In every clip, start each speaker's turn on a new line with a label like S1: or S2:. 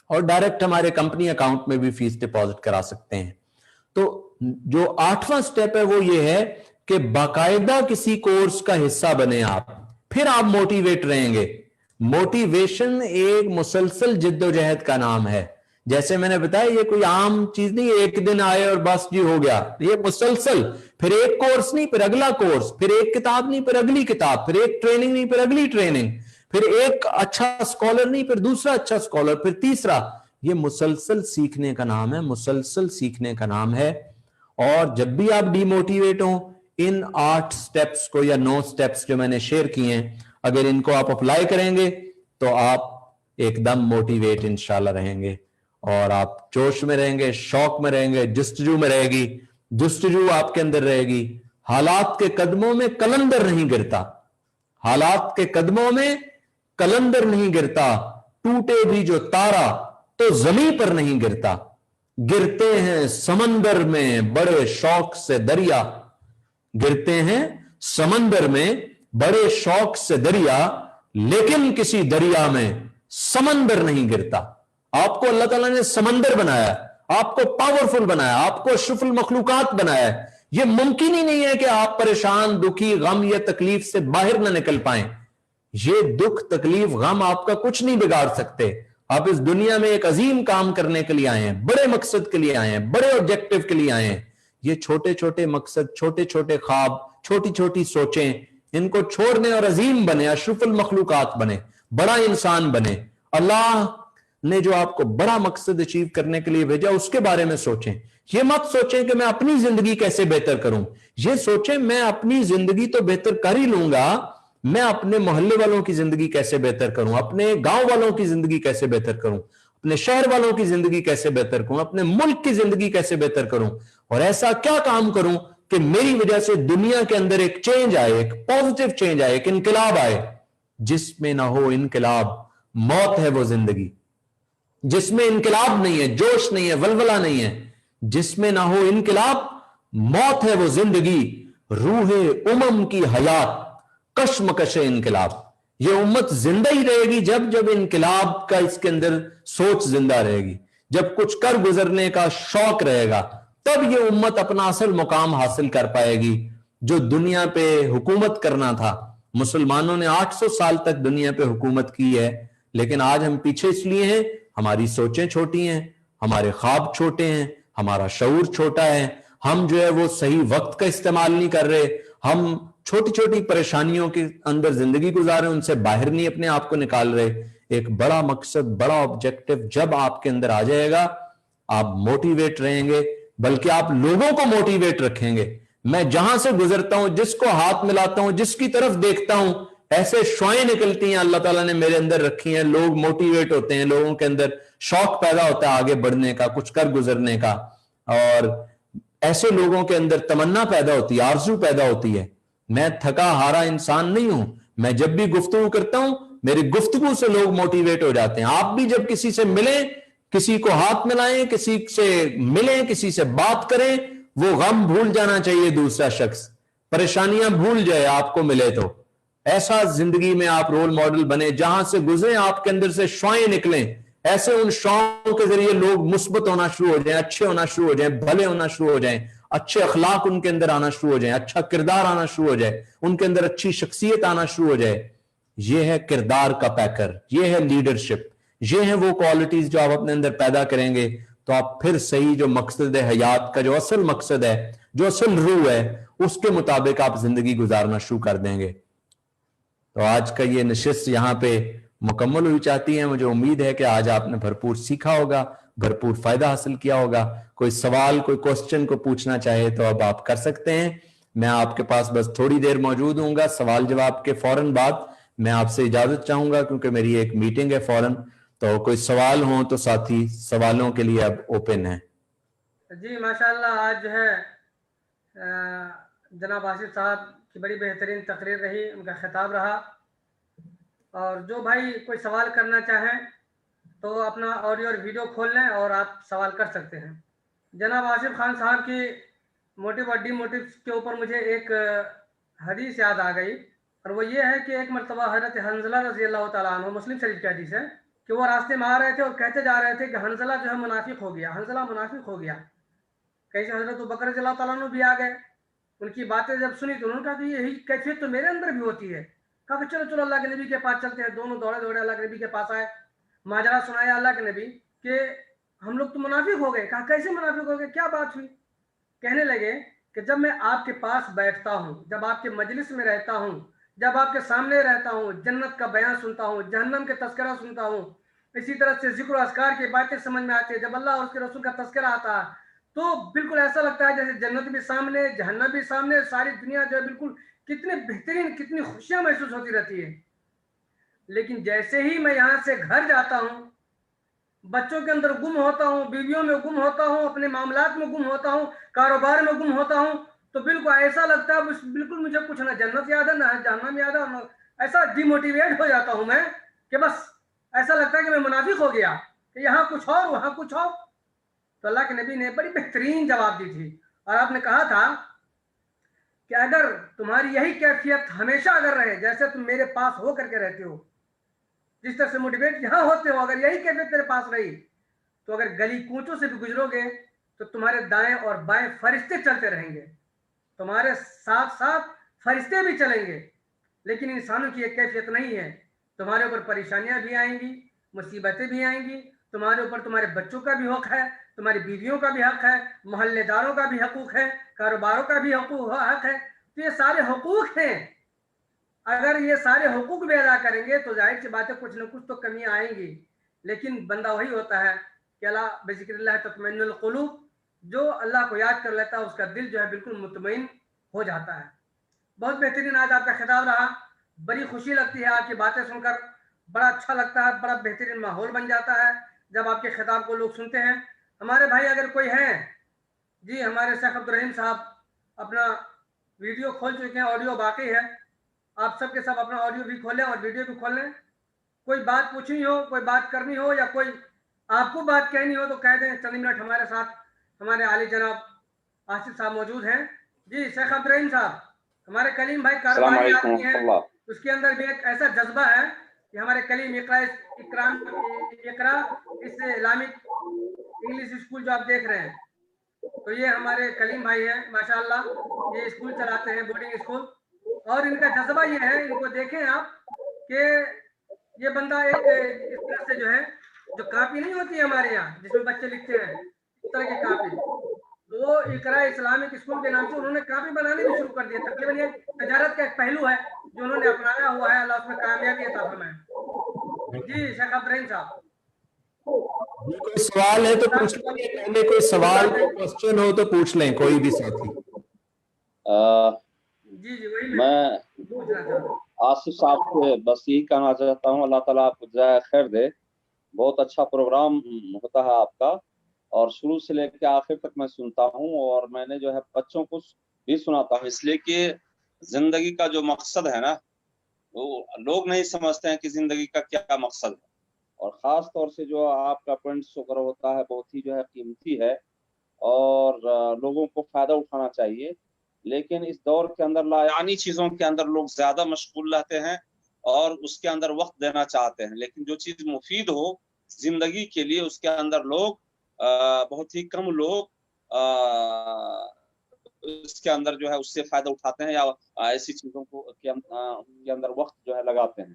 S1: और डायरेक्ट हमारे company account में भी फीस डिपॉजिट करा सकते हैं। तो जो 8वां स्टेप है वो ये है कि बाकायदा किसी कोर्स का हिस्सा बने आप, फिर आप मोटिवेट रहेंगे। मोटिवेशन एक मुसलसल जिद्दोजहद का नाम है। जैसे मैंने बताया, ये कोई आम चीज नहीं, एक दिन आए और बस जी हो गया। ये मुसलसल, फिर एक कोर्स नहीं फिर अगला कोर्स, फिर एक किताब नहीं फिर अगली किताब, फिर एक ट्रेनिंग नहीं फिर अगली ट्रेनिंग, फिर एक अच्छा स्कॉलर नहीं फिर दूसरा अच्छा स्कॉलर, फिर तीसरा। ये मुसलसल सीखने का नाम है, मुसलसल सीखने का नाम है। और जब भी आप डिमोटिवेट हो, इन 8 स्टेप्स को या 9 स्टेप्स जो मैंने शेयर किए हैं, अगर इनको आप अप्लाई करेंगे तो आप एकदम मोटिवेट इंशाल्लाह रहेंगे, और आप जोश में रहेंगे, शौक में रहेंगे, जस्तजू में रहेगी, जस्तजू आपके अंदर रहेगी। हालात के कदमों में कलंदर नहीं गिरता, हालात के कदमों में कलंदर नहीं गिरता, टूटे भी जो तारा तो जमीन पर नहीं गिरता, गिरते हैं समंदर में बड़े शौक से दरिया, गिरते हैं समंदर में बड़े शौक से दरिया, लेकिन किसी दरिया में समंदर नहीं गिरता। आपको अल्लाह ताला ने समंदर बनाया, आपको पावरफुल बनाया, आपको अशरफुल मखलूकात बनाया है। यह मुमकिन ही नहीं है कि आप परेशान, दुखी, गम या तकलीफ से बाहर ना निकल पाएं। ये दुख, तकलीफ, गम आपका कुछ नहीं बिगाड़ सकते। आप इस दुनिया में एक अजीम काम करने के लिए आए हैं, बड़े मकसद के लिए आए हैं, बड़े ऑब्जेक्टिव के लिए आए हैं। ये छोटे छोटे मकसद, छोटे छोटे ख्वाब, छोटी छोटी सोचें, इनको छोड़ने और अजीम बने, अशरफुल मखलूकात बने, बड़ा इंसान बने। अल्लाह ने जो आपको बड़ा मकसद अचीव करने के लिए भेजा, उसके बारे में सोचें। ये मत सोचें कि मैं अपनी जिंदगी कैसे बेहतर करूं, ये सोचें मैं अपनी जिंदगी तो बेहतर कर ही लूंगा, मैं अपने मोहल्ले वालों की जिंदगी कैसे बेहतर करूं, अपने गांव वालों की जिंदगी कैसे बेहतर करूं, अपने शहर वालों की जिंदगी कैसे बेहतर करूं, अपने मुल्क की जिंदगी कैसे बेहतर करूं, और ऐसा क्या काम करूं कि मेरी वजह से दुनिया के अंदर एक चेंज आए, एक पॉजिटिव चेंज आए, एक इनकलाब आए। जिसमें ना हो इनकलाब, मौत है वो जिंदगी। जिसमें इनकलाब नहीं है, जोश नहीं है, वलवला नहीं है, जिसमें ना हो इनकलाब, मौत है वो जिंदगी। रूहे उमम की हयात, कश्मकश इनकलाब। ये उम्मत जिंदा ही रहेगी जब जब इनकलाब का इसके अंदर सोच जिंदा रहेगी, जब कुछ कर गुजरने का शौक रहेगा, तब ये उम्मत अपना असल मुकाम हासिल कर पाएगी। जो दुनिया पे हुकूमत करना था, मुसलमानों ने 800 साल तक दुनिया पे हुकूमत की है, लेकिन आज हम पीछे इसलिए हैं, हमारी सोचें छोटी हैं, हमारे ख्वाब छोटे हैं, हमारा शऊर छोटा है। हम जो है वो सही वक्त का इस्तेमाल नहीं कर रहे, हम छोटी छोटी परेशानियों के अंदर जिंदगी गुजार रहे, उनसे बाहर नहीं अपने आप को निकाल रहे। एक बड़ा मकसद, बड़ा ऑब्जेक्टिव जब आपके अंदर आ जाएगा, आप मोटिवेट रहेंगे, बल्कि आप लोगों को मोटिवेट रखेंगे। मैं जहां से गुजरता हूं, जिसको हाथ मिलाता हूं, जिसकी तरफ देखता हूं, ऐसे शुआएं निकलती हैं अल्लाह ताला ने मेरे अंदर रखी हैं। लोग मोटिवेट होते हैं, लोगों के अंदर शौक पैदा होता है आगे बढ़ने का, कुछ कर गुजरने का, और ऐसे लोगों के अंदर तमन्ना पैदा होती है, आरज़ू पैदा होती है। मैं थका हारा इंसान नहीं हूं, मैं जब भी गुफ्तगू करता हूं, मेरी गुफ्तगू से लोग मोटिवेट हो जाते हैं। आप भी जब किसी से मिलें, किसी को हाथ मिलाएं, किसी से मिलें, किसी से बात करें, वो गम भूल जाना चाहिए, दूसरा शख्स परेशानियां भूल जाए आपको मिले तो। ऐसा जिंदगी में आप रोल मॉडल बने, जहां से गुजरे आपके अंदर से शुआएं निकलें, ऐसे उन शुआओं के जरिए लोग मुस्बत होना शुरू हो जाएं, अच्छे होना शुरू हो जाएं, भले होना शुरू हो जाएं, अच्छे अखलाक उनके अंदर आना शुरू हो जाए, अच्छा किरदार आना शुरू हो जाए, उनके अंदर अच्छी शख्सियत आना शुरू हो जाए। यह है किरदार का पैकर, यह है लीडरशिप, ये है वो क्वालिटीज जो आप अपने अंदर पैदा करेंगे, तो आप फिर सही जो मकसद है हयात का, जो असल मकसद है, जो असल रूह है, उसके मुताबिक आप जिंदगी गुजारना शुरू कर देंगे। तो आज का ये नशिस्त यहाँ पे मुकम्मल हुई चाहती है। मुझे उम्मीद है कि आज आपने भरपूर सीखा होगा, भरपूर फायदा हासिल किया होगा। कोई सवाल, कोई क्वेश्चन को पूछना चाहे तो अब आप कर सकते हैं। मैं आपके पास बस थोड़ी देर मौजूद हूँगा, सवाल जवाब के फौरन बाद मैं आपसे इजाजत चाहूंगा, क्योंकि मेरी एक मीटिंग है फौरन। तो कोई सवाल हो तो साथी सवालों के लिए अब ओपन है।
S2: जी माशाल्लाह, आज जो है जनाब आसिफ साहब की बड़ी बेहतरीन तकरीर रही, उनका खिताब रहा। और जो भाई कोई सवाल करना चाहें तो अपना ऑडियो और वीडियो खोल लें और आप सवाल कर सकते हैं। जनाब आसिफ खान साहब की मोटिव और डीमोटिव के ऊपर मुझे एक हदीस याद आ गई, और वो ये है कि एक मरतबा हज़रत हंज़ला रज़ी अल्लाह तआला अन्हु, मुस्लिम शरीफ की हदीस है, کہ وہ راستے میں آ رہے تھے اور کہتے جا رہے تھے کہ حنظلہ جو ہے منافق ہو گیا، حنظلہ منافق ہو گیا. کہیں سے حضرت ابوبکر رضی اللہ تعالیٰ عنہ بھی آ گئے. ان کی باتیں جب سنی تو انہوں نے کہا کہ یہی کیفیت تو میرے اندر بھی ہوتی ہے. کہا کہ چلو چلو اللہ کے نبی کے پاس چلتے ہیں. دونوں دوڑے دوڑے اللہ کے نبی کے پاس آئے. ماجرا سنایا اللہ کے نبی کہ ہم لوگ تو منافق ہو گئے. کہا کیسے منافق ہو گئے، کیا بات ہوئی؟ کہنے لگے کہ جب میں آپ کے پاس بیٹھتا ہوں، جب آپ کے مجلس میں رہتا ہوں، جب آپ کے سامنے رہتا ہوں، جنت کا بیان سنتا ہوں، جہنم کے تذکرہ سنتا ہوں، اسی طرح سے ذکر و اذکار کی باتیں سمجھ میں آتی ہے، جب اللہ اور اس کے رسول کا تذکرہ آتا ہے تو بالکل ایسا لگتا ہے جیسے جنت بھی سامنے، جہنم بھی سامنے، ساری دنیا جو ہے بالکل کتنے بہترین، کتنی خوشیاں محسوس ہوتی رہتی ہے. لیکن جیسے ہی میں یہاں سے گھر جاتا ہوں، بچوں کے اندر گم ہوتا ہوں، بیویوں میں گم ہوتا ہوں، اپنے معاملات میں گم ہوتا ہوں، کاروبار میں گم ہوتا ہوں، تو بالکل ایسا لگتا ہے بالکل مجھے کچھ نہ جنت یاد ہے نہ جہنم یاد ہے. ایسا ڈی موٹیویٹ ہو جاتا ہوں میں کہ بس ایسا لگتا ہے کہ میں منافق ہو گیا، کہ یہاں کچھ اور وہاں کچھ اور. تو اللہ کے نبی نے بڑی بہترین جواب دی تھی اور آپ نے کہا تھا کہ اگر تمہاری یہی کیفیت ہمیشہ اگر رہے، جیسے تم میرے پاس ہو کر کے رہتے ہو، جس طرح سے موٹیویٹ یہاں ہوتے ہو، اگر یہی کیفیت تیرے پاس رہی تو اگر گلی کوچوں سے بھی گزرو گے تو تمہارے دائیں اور بائیں فرشتے چلتے رہیں گے، تمہارے ساتھ ساتھ فرشتے بھی چلیں گے. لیکن انسانوں کی ایک کیفیت نہیں ہے. تمہارے اوپر پریشانیاں بھی آئیں گی، مصیبتیں بھی آئیں گی، تمہارے اوپر تمہارے بچوں کا بھی حق ہے، تمہاری بیویوں کا بھی حق ہے، محلے داروں کا بھی حقوق ہے، کاروباروں کا بھی حق ہے. تو یہ سارے حقوق ہیں. اگر یہ سارے حقوق بھی ادا کریں گے تو ظاہر سی بات ہے کچھ نہ کچھ تو کمیاں آئیں گی. لیکن بندہ وہی ہوتا ہے کہ اللہ بذکر اللہ تطمئن القلوب، جو اللہ کو یاد کر لیتا ہے اس کا دل جو ہے بالکل مطمئن ہو جاتا ہے. بہت بہترین آج آپ کا خطاب رہا. بڑی خوشی لگتی ہے آپ کی باتیں سن کر، بڑا اچھا لگتا ہے، بڑا بہترین ماحول بن جاتا ہے جب آپ کے خطاب کو لوگ سنتے ہیں. ہمارے بھائی اگر کوئی ہیں، جی ہمارے شیخ عبدالرحیم صاحب اپنا ویڈیو کھول چکے ہیں، آڈیو باقی ہے. آپ سب کے سب اپنا آڈیو بھی کھولیں اور ویڈیو بھی کھول لیں. کوئی بات پوچھنی ہو، کوئی بات کرنی ہو، یا کوئی آپ کو بات کہنی ہو تو کہہ دیں. چند منٹ ہمارے ساتھ ہمارے عالی جناب آصف صاحب موجود ہیں. جی شیخ عبدالرحیم صاحب، ہمارے کلیم بھائی
S3: السلام
S2: کاروباری
S3: علیکم
S2: آدمی ہیں،
S3: ورحمۃ اللہ.
S2: اس کے اندر بھی ایک ایسا جذبہ ہے کہ ہمارے کلیم اقرا اس اسلامک انگلش اسکول جو آپ دیکھ رہے ہیں، تو یہ ہمارے کلیم بھائی ہیں ماشاءاللہ. یہ اسکول چلاتے ہیں، بورڈنگ اسکول، اور ان کا جذبہ یہ ہے، ان کو دیکھیں آپ کہ یہ بندہ ایک اس طرح سے جو ہے، جو کاپی نہیں ہوتی ہے ہمارے یہاں جس میں بچے لکھتے ہیں، اس طرح کی کاپی، وہ اقرا اسلامک اسکول کے نام سے انہوں نے کاپی بنانی بھی شروع کر دیا. تقریباً یہ تجارت کا ایک پہلو ہے جو انہوں نے اپنایا ہوا ہے. اللہ اس میں کامیابی عطا فرمائے. جی شیخ عبدالرحیم صاحب،
S1: کوئی سوال ہے تو پوچھ لیں. پہلے کوئی سوال یا کوشچن ہو تو پوچھ لیں کوئی بھی ساتھی.
S2: جی جی وہی میں
S3: میں
S2: پوچھنا چاہ رہا ہوں.
S3: آصف صاحب سے بس یہی کہنا چاہتا ہوں، اللہ تعالیٰ آپ کو جزائے خیر دے. بہت اچھا پروگرام ہوتا ہے آپ کا، اور شروع سے لے کے آخر تک میں سنتا ہوں، اور میں نے جو ہے بچوں کو بھی سناتا ہوں، اس لیے کہ زندگی کا جو مقصد ہے نا، وہ لوگ نہیں سمجھتے ہیں کہ زندگی کا کیا مقصد ہے. اور خاص طور سے جو آپ کا پوائنٹ وغیرہ ہوتا ہے بہت ہی جو ہے قیمتی ہے، اور لوگوں کو فائدہ اٹھانا چاہیے. لیکن اس دور کے اندر لایعنی چیزوں کے اندر لوگ زیادہ مشغول رہتے ہیں اور اس کے اندر وقت دینا چاہتے ہیں، لیکن جو چیز مفید ہو زندگی کے لیے اس کے اندر لوگ بہت ہی کم لوگ اس کے اندر جو ہے اس سے فائدہ اٹھاتے ہیں یا ایسی چیزوں کو کے اندر وقت جو ہے لگاتے ہیں.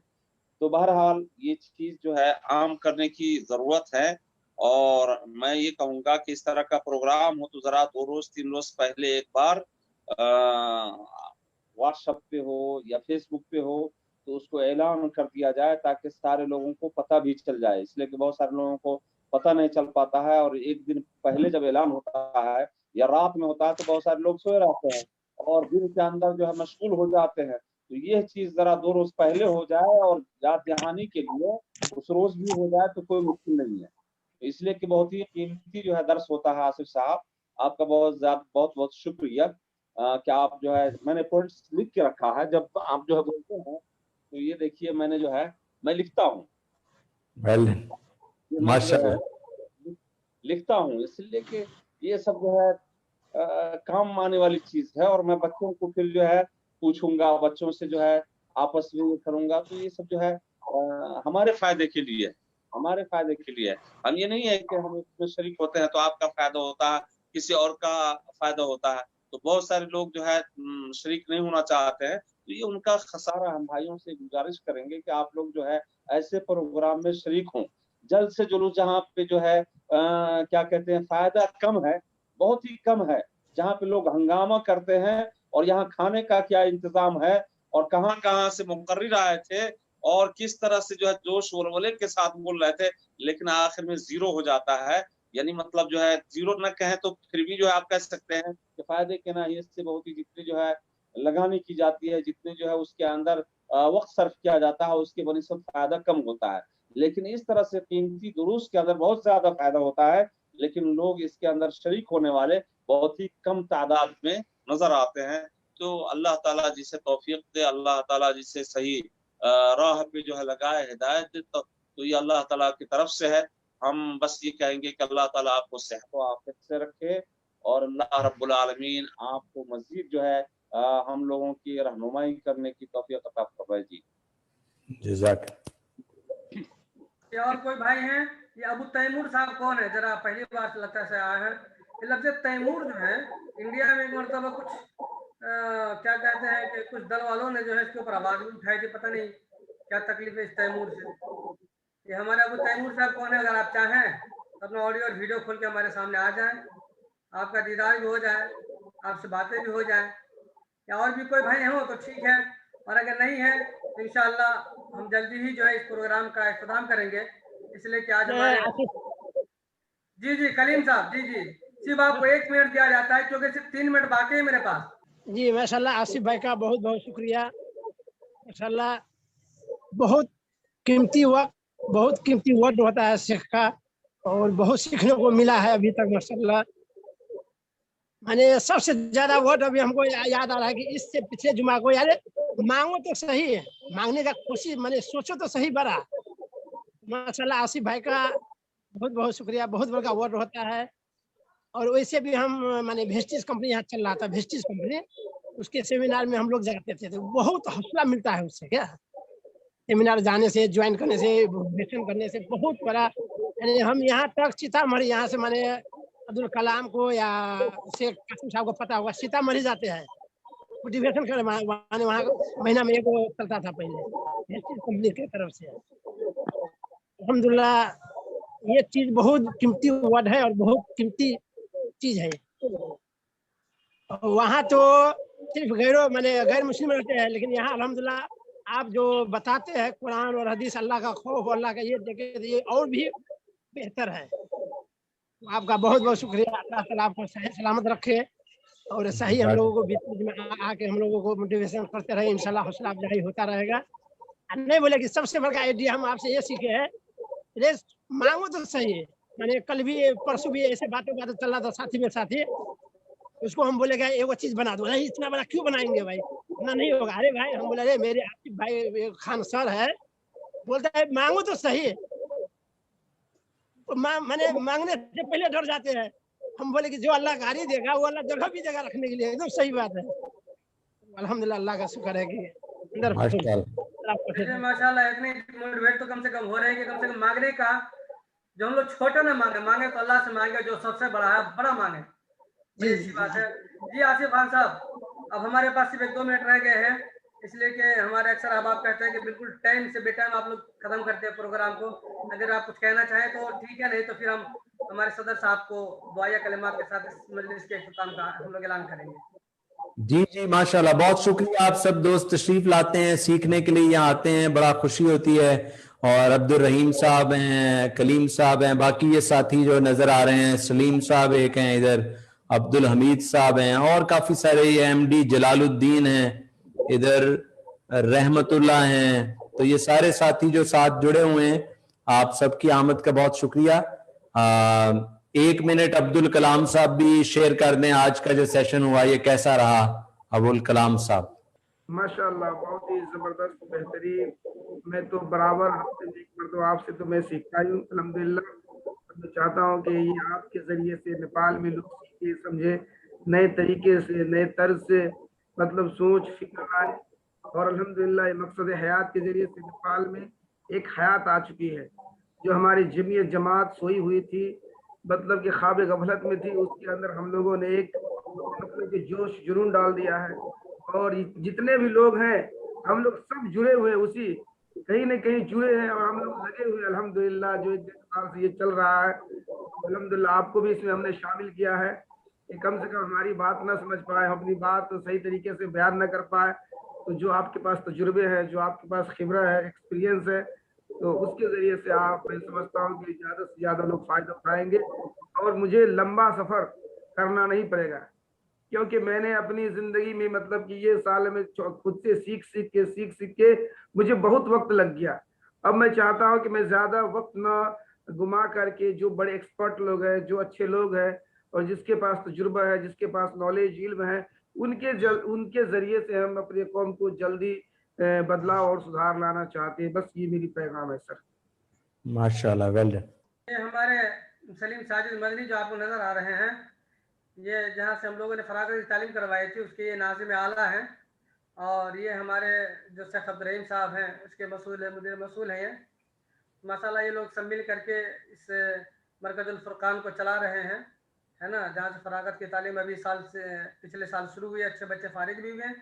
S3: تو بہرحال یہ چیز جو ہے عام کرنے کی ضرورت ہے. اور میں یہ کہوں گا کہ اس طرح کا پروگرام ہو تو ذرا 2 روز 3 روز پہلے ایک بار واٹس ایپ پہ ہو یا فیس بک پہ ہو تو اس کو اعلان کر دیا جائے تاکہ سارے لوگوں کو پتہ بھی چل جائے. اس لیے کہ بہت سارے لوگوں کو پتہ نہیں چل پاتا ہے، اور ایک دن پہلے جب اعلان ہوتا ہے یا رات میں ہوتا ہے تو بہت سارے لوگ سوئے رہتے ہیں اور دن کے اندر جو ہے مشغول ہو جاتے ہیں. تو یہ چیز ذرا 2 روز پہلے ہو جائے اور یاد دہانی کے لیے اس روز بھی ہو جائے تو کوئی مشکل نہیں ہے. اس لیے کہ بہت ہی قیمتی جو ہے درس ہوتا ہے. آصف صاحب آپ کا بہت بہت شکریہ کہ آپ جو ہے، میں نے پوائنٹس لکھ کے رکھا ہے، جب آپ جو ہے بولتے ہیں تو یہ دیکھیے میں نے جو ہے میں لکھتا ہوں، لکھتا ہوں اس لیے کہ یہ سب جو ہے کام آنے والی چیز ہے. اور میں بچوں کو پھر جو ہے پوچھوں گا، بچوں سے جو ہے آپس میں کروں گا، تو یہ سب جو ہے ہمارے فائدے کے لیے. हमारे फायदे के लिए है। हम ये नहीं है कि हम इसमें शरीक होते हैं तो आपका फायदा होता है, किसी और का फायदा होता है। तो बहुत सारे लोग जो है शरीक नहीं होना चाहते हैं, तो ये उनका खसारा। हम भाइयों से गुजारिश करेंगे कि आप लोग जो है ऐसे प्रोग्राम में शरीक हों जल्द से जल्द, जहाँ पे जो है क्या कहते हैं, फायदा कम है, बहुत ही कम है, जहाँ पे लोग हंगामा करते हैं और यहाँ खाने का क्या इंतजाम है और कहाँ से मुकर्रिर आए थे और किस तरह से जो है जोश वलवले के साथ बोल रहे थे, लेकिन आखिर में जीरो हो जाता है। यानी मतलब जो है जीरो न कहें तो फिर भी जो है आप कह सकते हैं कि फायदे के ना इससे बहुत ही जितनी जो है लगानी की जाती है, जितने जो है उसके अंदर वक्त सर्फ किया जाता है, उसके बनिस्बत फायदा कम होता है। लेकिन इस तरह से कीमती दुरूस के अंदर बहुत ज्यादा फायदा होता है, लेकिन लोग इसके अंदर शरीक होने वाले बहुत ही कम तादाद में नजर आते हैं। तो अल्लाह ताला जिसे तौफीक दे, अल्लाह ताला जिसे सही राह पे जो है लगाए, हिदायत दे, तो ये अल्लाह ताला की तरफ से है। हम बस ये कहेंगे कि अल्लाह ताला आपको सेहत व आफियत से रखे और अल्लाह रब्बुल आलमीन आपको मजीद जो है हम लोगों की रहनुमाई करने की तौफीक अता फरमाए जी।
S1: जज़ाक।
S2: ये और कोई भाई हैं? ये अबू तैमूर साहब कौन है? जरा पहली बार लगता है आए हैं। ये लफ्ज़ तैमूर जो है इंडिया में एक मरतबा कुछ क्या कहते हैं कि कुछ दल वालों ने जो है इसके ऊपर आवाज भी उठाई थी, पता नहीं क्या तकलीफ है इस तैमूर से। ये हमारे अबू तैमूर साहब कौन है? अगर आप चाहें तो अपना ऑडियो और वीडियो खोल के हमारे सामने आ जाएं, आपका दीदार भी हो जाए, आपसे बातें भी हो जाए। या और भी कोई भाई हो तो ठीक है, और अगर नहीं है तो इंशाअल्लाह हम जल्दी ही जो है इस प्रोग्राम का इख्तिताम करेंगे। इसलिए कि आज हमारे जी कलीम साहब जी सिर्फ आपको 1 मिनट दिया जाता है क्योंकि सिर्फ 3 मिनट बाकी है मेरे पास।
S4: जी माशाल्लाह, आसिफ भाई का बहुत बहुत शुक्रिया। माशाल्लाह बहुत कीमती वर्ड होता है शेख का, और बहुत सीखने को मिला है अभी तक माशाल्लाह। माने सबसे ज्यादा वर्ड अभी हमको याद आ रहा है कि इससे पिछले जुमा को यार मांगो तो सही है, मांगने का कोशिश माने सोचो तो सही बड़ा। माशाल्लाह आसिफ भाई का बहुत बहुत शुक्रिया। बहुत बड़ा वर्ड होता है। और वैसे भी हम माने वेस्टिज कंपनी यहाँ चल रहा था, वेस्टिज कंपनी, उसके सेमिनार में हम लोग जाते थे तो बहुत हौसला मिलता है उससे। क्या सेमिनार जाने से, ज्वाइन करने से, वेस्टर्न करने से बहुत बड़ा, यानी हम यहाँ तक सीतामढ़ी, यहाँ से माने अब्दुल कलाम को या शेख कासिम साहब को पता होगा, सीतामढ़ी जाते हैं मोटिवेशन कर, वहाँ महीना में एक चलता था पहले वेस्टिज कंपनी की तरफ से। अल्हम्दुलिल्लाह ये चीज बहुत कीमती वर्ड है और बहुत कीमती चीज है। वहाँ तो सिर्फ गैर मुस्लिम रहते हैं, लेकिन यहाँ अल्हम्दुलिल्लाह आप जो बताते हैं कुरान और हदीस, अल्लाह का खौफ, अल्लाह का ये देखे ये और भी बेहतर है। तो आपका बहुत बहुत शुक्रिया। अल्लाह ताला आपको सही सलामत रखे और सही हम लोगों को बीच में आके हम लोगों को मोटिवेशन करते रहे। इंशाल्लाह हौसला अफजाई होता रहेगा। नहीं बोले कि सबसे बड़ा आइडिया हम आपसे ये सीखे है, रेस मांगो तो सही है। मैंने कल भी परसों भी ऐसे बातें चल रहा था साथी में साथी, उसको हम बोले गए एक चीज बना दो, नहीं इतना बड़ा क्यों बनाएंगे भाई, इतना नहीं होगा। अरे भाई हम बोले, अरे मेरे आसिफ भाई खान सर है, बोलता है मांगो तो सही है। तो मैंने मांगने से पहले डर जाते हैं। हम बोले कि जो अल्लाह गाड़ी देगा वो अल्लाह जगह भी देगा रखने के लिए, एकदम सही बात है। अल्हम्दुलिल्लाह अल्लाह का शुक्र है कि अंदर
S2: माशाल्लाह इतनी मोटिवेट तो कम से कम हो रहे हैं कि कम से कम मांगने का, जो हम लोग छोटा ना मांगे तो अल्लाह से मांगे जो सबसे बड़ा है, बड़ा मांगे। बड़ी अच्छी बात है। जी आसिफ खान साहब, अब हमारे पास सिर्फ 2 मिनट रह गए हैं, इसलिए कि हमारे अक्सर आप कहते हैं कि बिल्कुल टाइम से बेटाइम आप लोग खत्म करते हैं प्रोग्राम को। अगर आप कुछ कहना चाहें तो ठीक है, नहीं तो फिर हम हमारे सदर साहब को दुआ या कलिमात के साथ इस मजलिस के इख्तिताम का हम लोग ऐलान करेंगे।
S1: जी माशाल्लाह, बहुत शुक्रिया। आप सब दोस्त तशरीफ लाते हैं, सीखने के लिए यहाँ आते हैं, बड़ा खुशी होती है। और अब्दुल रहीम साहब हैं, कलीम साहब हैं, बाकी ये साथी जो नजर आ रहे हैं, सलीम साहब एक हैं इधर, अब्दुल हमीद साहब हैं, और काफी सारे एमडी जलालुद्दीन हैं इधर, रहमतुल्लाह हैं। तो ये सारे साथी जो साथ जुड़े हुए हैं, आप सबकी आमद का बहुत शुक्रिया। 1 मिनट अब्दुल कलाम साहब भी शेयर कर दें, आज का जो सेशन हुआ ये कैसा रहा अब्दुल कलाम साहब?
S5: माशाल्लाह बहुत ही जबरदस्त, बेहतरीन। मैं तो बराबर हफ्ते में एक मरतबा आपसे तो मैं सीखता ही हूँ अल्हम्दुलिल्लाह। मैं चाहता हूँ कि ये आपके जरिए से नेपाल में लोग सीखे, समझे, नए तरीके से, नए तर्ज से मतलब सोच फिक्र आए। और अल्हम्दुलिल्लाह मकसद हयात के जरिए से नेपाल में एक हयात आ चुकी है। जो हमारी जमीयत जमात सोई हुई थी, मतलब कि ख्वाब गफलत में थी, उसके अंदर हम लोगों ने एक मतलब कि जोश जुनून डाल दिया है। और जितने भी लोग हैं हम लोग सब जुड़े हुए उसी कहीं न कहीं जुड़े हैं और हम लोग लगे हुए अल्हम्दुलिल्लाह। जो 1 साल से ये चल रहा है, अल्हम्दुलिल्लाह आपको भी इसमें हमने शामिल किया है कि कम से कम हमारी बात ना समझ पाए, हम अपनी बात तो सही तरीके से बयान न कर पाए, तो जो आपके पास तजुर्बे हैं, जो आपके पास खिबरा है, एक्सपीरियंस है, तो उसके ज़रिए से आप, मैं समझता हूँ कि ज़्यादा से ज़्यादा लोग फ़ायदा उठाएँगे और मुझे लंबा सफ़र करना नहीं पड़ेगा। क्योंकि मैंने अपनी ज़िंदगी में मतलब कि ये साल में खुद से सीख के मुझे बहुत वक्त लग गया। अब मैं चाहता हूँ कि मैं ज़्यादा वक्त ना घुमा करके जो बड़े एक्सपर्ट लोग हैं, जो अच्छे लोग हैं और जिसके पास तजुर्बा है, जिसके पास नॉलेज इल्म है, उनके ज़रिए से हम अपने कौम को जल्दी बदलाव और सुधार लाना चाहते हैं। बस ये मेरी पैगाम है सर।
S1: माशाल्लाह, वेल डन।
S2: ये हमारे सलीम साजिद मदनी जो आपको नज़र आ रहे हैं, ये जहाँ से हम लोगों ने फरागत की तालीम करवाई थी उसके ये नाज़िम आला हैं। और ये हमारे जो शेख अब्दुल रहीम साहब हैं उसके मुदीर मसूल हैं। ये माशाल्लाह ये लोग सब मिल करके इस मरकज़ुल फुरक़ान को चला रहे हैं, है ना, जहाँ से फरागत की तालीम अभी पिछले साल शुरू हुई, अच्छे बच्चे फारिग भी हुए।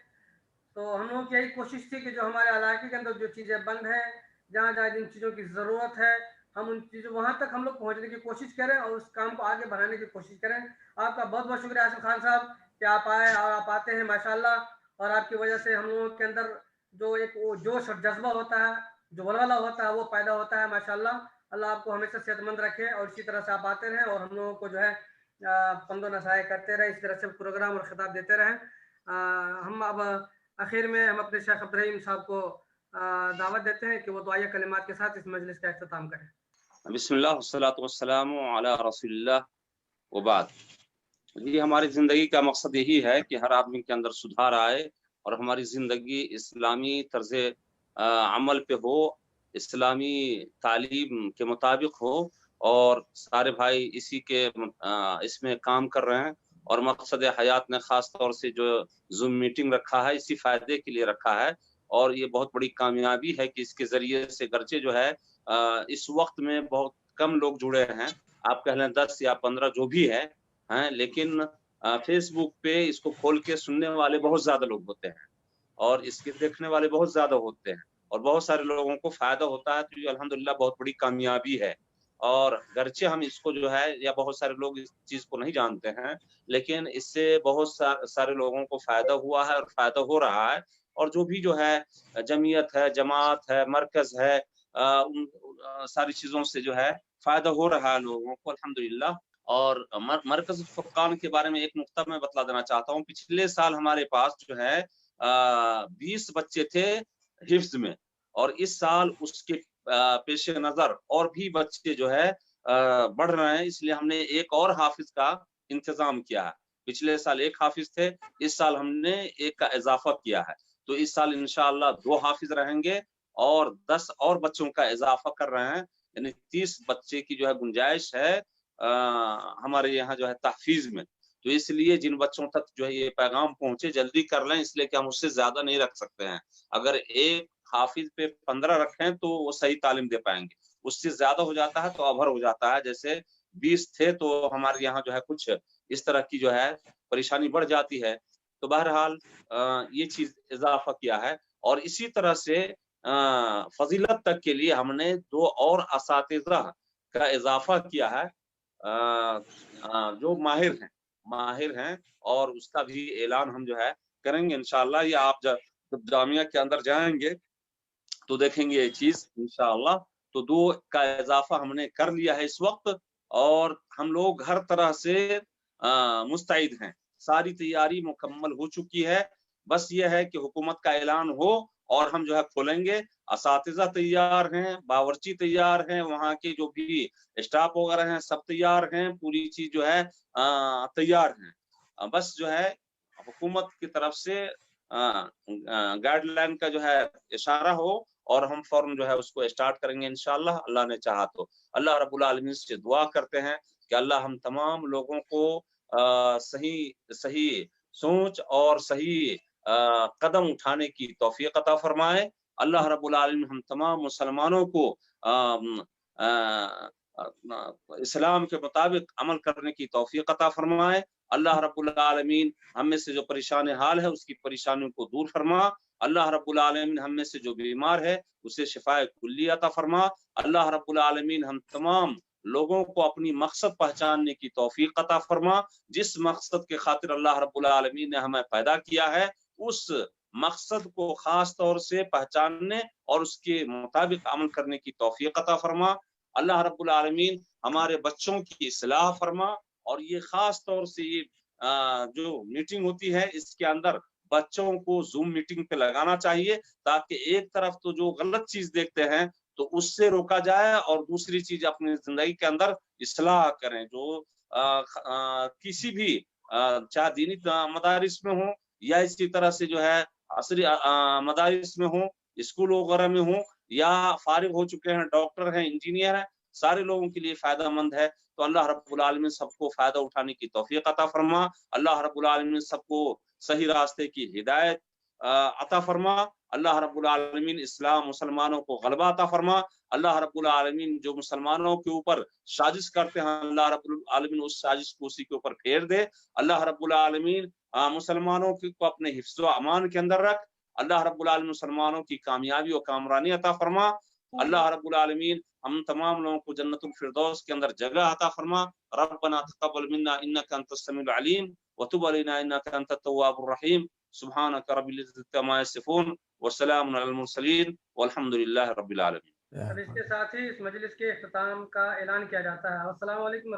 S2: तो हम लोगों की यही कोशिश थी कि जो हमारे इलाके के अंदर जो चीज़ें बंद हैं, जहाँ जहाँ जिन चीज़ों की ज़रूरत है, हम उन चीज़ों वहाँ तक हम लोग पहुँचने की कोशिश करें और उस काम को आगे बढ़ाने की कोशिश करें। आपका बहुत बहुत शुक्रिया आसिफ खान साहब कि आप आए और आप आते हैं माशाल्लाह, और आपकी वजह से हम लोगों के अंदर जो एक वो जोश और जज्बा होता है, जो वलवला होता है, वो पैदा होता है माशाल्लाह। अल्लाह आपको हमेशा सेहतमंद रखे और इसी तरह से आप आते रहें और हम लोगों को जो है फंदो नसाए करते रहें, इस तरह से प्रोग्राम और खिताब देते रहें। हम अब आखिर में हम अपने शेख अब्दुल रहीम साहब को दावत देते हैं कि वो दुआया कलिमात के साथ इस मजलिस का इख्तिताम करें।
S3: बिस्मिल्लाह वस्सलातु वस्सलामु अला रसूलिल्लाह व बाद। ये हमारी ज़िंदगी का मकसद यही है कि हर आदमी के अंदर सुधार आए और हमारी ज़िंदगी इस्लामी तर्ज़ अमल पे हो, इस्लामी तालीम के मुताबिक हो, और सारे भाई इसी के इसमें काम कर रहे हैं। और मकसद हयात ने ख़ास तौर से जो ज़ूम मीटिंग रखा है, इसी फ़ायदे के लिए रखा है। और ये बहुत बड़ी कामयाबी है कि इसके ज़रिए से गर्चे जो है इस वक्त में बहुत कम लोग जुड़े हैं, आप कह लें 10 या 15 जो भी है, लेकिन फेसबुक पे इसको खोल के सुनने वाले बहुत ज़्यादा लोग होते हैं और इसके देखने वाले बहुत ज़्यादा होते हैं और बहुत सारे लोगों को फ़ायदा होता है। तो ये अल्हम्दुलिल्लाह बहुत बड़ी कामयाबी है। और गर्चे हम इसको जो है, या बहुत सारे लोग इस चीज़ को नहीं जानते हैं, लेकिन इससे बहुत सारे लोगों को फ़ायदा हुआ है और फ़ायदा हो रहा है। और जो भी जो है जमीयत है, जमात है, मरकज़ है, उन सारी चीज़ों से जो है फ़ायदा हो रहा है लोगों को अल्हम्दुलिल्लाह। और मरकज़ फुरक़ान के बारे में एक नुक्ता मैं बतला देना चाहता हूँ। पिछले साल हमारे पास जो है 20 बच्चे थे हिफ्ज़ में, और इस साल उसके पेश नज़र और भी बच्चे जो है बढ़ रहे हैं, इसलिए हमने एक और हाफ़िज़ का इंतज़ाम किया है। पिछले साल 1 हाफ़िज़ थे, इस साल हमने 1 का इज़ाफ़ा किया है। तो इस साल इंशाअल्लाह 2 हाफ़िज़ रहेंगे और 10 और बच्चों का इज़ाफ़ा कर रहे हैं, यानी 30 बच्चे की जो है गुंजाइश है हमारे यहाँ जो है तहफ़ीज़ में। तो इसलिए जिन बच्चों तक जो है ये पैगाम पहुँचे, जल्दी कर लें, इसलिए कि हम उससे ज़्यादा नहीं रख सकते हैं। अगर एक हाफ़िज़ पे 15 रखें तो वो सही तालीम दे पाएँगे। उससे ज़्यादा हो जाता है तो अभर हो जाता है। जैसे 20 थे तो हमारे यहाँ जो है कुछ इस तरह की जो है परेशानी बढ़ जाती है। तो बहरहाल ये चीज़ इज़ाफ़ा किया है। और इसी तरह से फ़ज़ीलत तक के लिए हमने 2 और असातिज़ा का इज़ाफ़ा किया है, जो माहिर हैं, और उसका भी ऐलान हम जो है करेंगे इंशाअल्लाह। ये आप जब जामिया के अंदर जाएँगे तो देखेंगे ये चीज़ इंशाअल्लाह। तो 2 का इज़ाफ़ा हमने कर लिया है इस वक़्त, और हम लोग हर तरह से मुस्तैद हैं। सारी तैयारी मुकम्मल हो चुकी है। बस ये है कि हुकूमत का ऐलान हो और हम जो है खोलेंगे। असातिज़ा तैयार हैं, बावर्ची तैयार हैं, वहाँ के जो भी स्टाफ वगैरह हैं सब तैयार हैं, पूरी चीज़ जो है तैयार हैं। बस जो है हुकूमत की तरफ से गाइडलाइन का जो है इशारा हो और हम फौरन जो है उसको स्टार्ट करेंगे इंशाअल्लाह, अल्लाह ने चाहा तो। अल्लाह रब्बुल आलमीन से दुआ करते हैं कि अल्लाह हम तमाम लोगों को सही सोच और सही कदम उठाने की तौफीक अता फरमाए। अल्लाह रब्बुल आलमीन हम तमाम मुसलमानों को इस्लाम के मुताबिक अमल करने की तौफीक अता फरमाए। अल्लाह रब्बुल आलमीन हम में से जो परेशान हाल है उसकी परेशानियों को दूर फरमा। अल्लाह रब्बुल आलमीन हम में से जो बीमार है उसे शिफाए कुल्ली अता फरमा। अल्लाह रब्बुल आलमीन हम तमाम लोगों को अपनी मकसद पहचानने की तौफीक अता फरमा। जिस मकसद के खातिर अल्लाह रब्बुल आलमीन ने हमें पैदा किया है उस मकसद को खास तौर से पहचानने और उसके मुताबिक अमल करने की तौफीक अता फरमा। अल्लाह रब्बुल आलमीन हमारे बच्चों की इस्लाह फरमा। और ये खास तौर से ये जो मीटिंग होती है इसके अंदर बच्चों को जूम मीटिंग पे लगाना चाहिए, ताकि एक तरफ तो जो गलत चीज देखते हैं तो उससे रोका जाए और दूसरी चीज अपनी जिंदगी के अंदर इस्लाह करें। जो किसी भी चाहे दीनी मदारिस में हो या इसी तरह से जो है असरी मदारिस में हो, स्कूल वगैरह में हो, या फारिग हो चुके हैं, डॉक्टर हैं, इंजीनियर हैं, सारे लोगों के लिए फायदेमंद है। तो अल्लाह रब्बुल आलमीन सबको फायदा उठाने की तौफीक अता फरमा। अल्लाह रब्बुल आलमीन सबको सही रास्ते की हिदायत अता फरमा। अल्लाह रब्बुल आलमीन इस्लाम मुसलमानों को गलबा अता फरमा। अल्लाह रब्बुल आलमीन जो मुसलमानों के ऊपर साजिश करते हैं अल्लाह रब्बुल आलमीन उस साजिश को उसी के ऊपर फेर दे। अल्लाह रब्बुल आलमीन मुसलमानों को अपने हिफ्ज़ व अमान के अंदर रख। अल्लाह रब्बुल आलमीन मुसलमानों की कामयाबी और कामरानी अता फरमा। अल्लाह रब्बुल आलमीन हम तमाम लोगों को जन्नतुल फिरदौस के अंदर जगह अता फरमा। रब्बना तक़ब्बल मिन्ना इन्नका अंतस समीउल अलीम व तुब अलैना इन्नका अंतत तव्वाबुर रहीम। सुब्हानका रब्बिल इज़्ज़ति अम्मा यसिफून व सलामुन अलल मुरसलीन वल्हम्दुलिल्लाहि रब्बिल आलमीन।
S2: अब इसके साथ ही इस मजलिस के इख्तिताम का ऐलान किया जाता है। अस्सलामु अलैकुम।